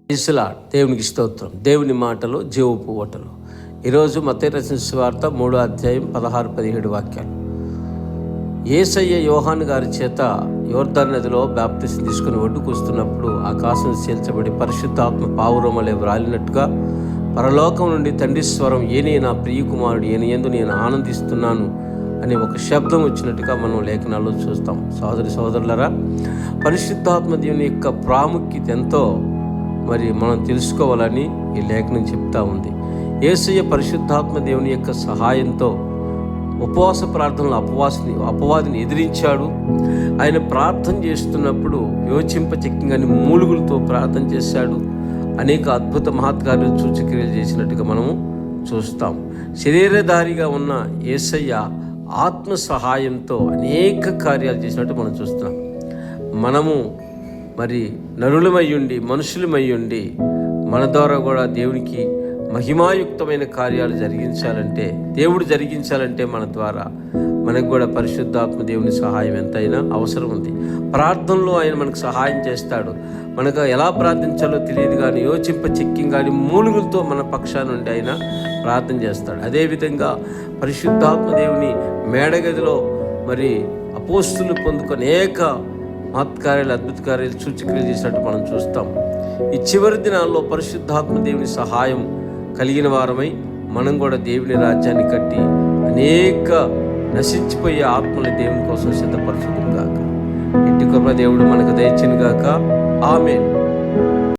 దేవునికి స్తోత్రం. దేవుని మాటలు జీవపు ఓటలు. ఈరోజు మత్తయి రాసిన సువార్త 3వ అధ్యాయం 16-17 వాక్యాలు. యేసయ్య యోహాను గారి చేత యోర్దాను నదిలో బాప్తిసం తీసుకుని ఒడ్డుకు వస్తున్నప్పుడు ఆకాశం చీల్చబడి పరిశుద్ధాత్మ పావురమలే వ్రాలినట్టుగా పరలోకం నుండి తండ్రి స్వరం, ఈయనే నా ప్రియకుమారుడు, ఈయన యందు నేను ఆనందిస్తున్నాను అనే ఒక శబ్దం వచ్చినట్టుగా మనం లేఖనాల్లో చూస్తాం. సోదరులరా, పరిశుద్ధాత్మ దేవుని యొక్క ప్రాముఖ్యత ఎంతో మనం తెలుసుకోవాలని ఈ లేఖనం చెప్తా ఉంది. యేసయ్య పరిశుద్ధాత్మ దేవుని యొక్క సహాయంతో ఉపవాస ప్రార్థనలు అపవాదిని ఎదిరించాడు. ఆయన ప్రార్థన చేస్తున్నప్పుడు యోచింపచక్యంగాని మూలుగులతో ప్రార్థన చేశాడు. అనేక అద్భుత మహత్కార్యాలు సూచక్రియలు చేసినట్టుగా మనము చూస్తాం. శరీరధారిగా ఉన్న యేసయ్య ఆత్మ సహాయంతో అనేక కార్యాలు చేసినట్టు మనం చూస్తున్నాం. మనము నరులమయ్యుండి మనుషులమయ్యుండి మన ద్వారా కూడా దేవునికి మహిమాయుక్తమైన కార్యాలు దేవుడు జరిగించాలంటే మన ద్వారా మనకు కూడా పరిశుద్ధాత్మ దేవుని సహాయం ఎంతైనా అవసరం ఉంది. ప్రార్థనలో ఆయన మనకు సహాయం చేస్తాడు. మనకు ఎలా ప్రార్థించాలో తెలియదు కానీ యోచింపచక్యం కానీ మూలుగులతో మన పక్షాన నుండి ఆయన ప్రార్థన చేస్తాడు. అదేవిధంగా పరిశుద్ధాత్మ దేవుని మేడగదిలో అపోస్తులు పొందుకొని అనేక మహత్కార్యాలు అద్భుత కార్యాలు సూచక్రియలు చేసినట్టు మనం చూస్తాం. ఈ చివరి దినాల్లో పరిశుద్ధాత్మ దేవుని సహాయం కలిగిన వారమై మనం కూడా దేవుని రాజ్యాన్ని కట్టి అనేక నశించిపోయే ఆత్మని దేవుని కోసం సిద్ధపరచుదుము గాక. ఇట్టి కృప దేవుడు మనకు దయచేయును గాక. ఆమేన్.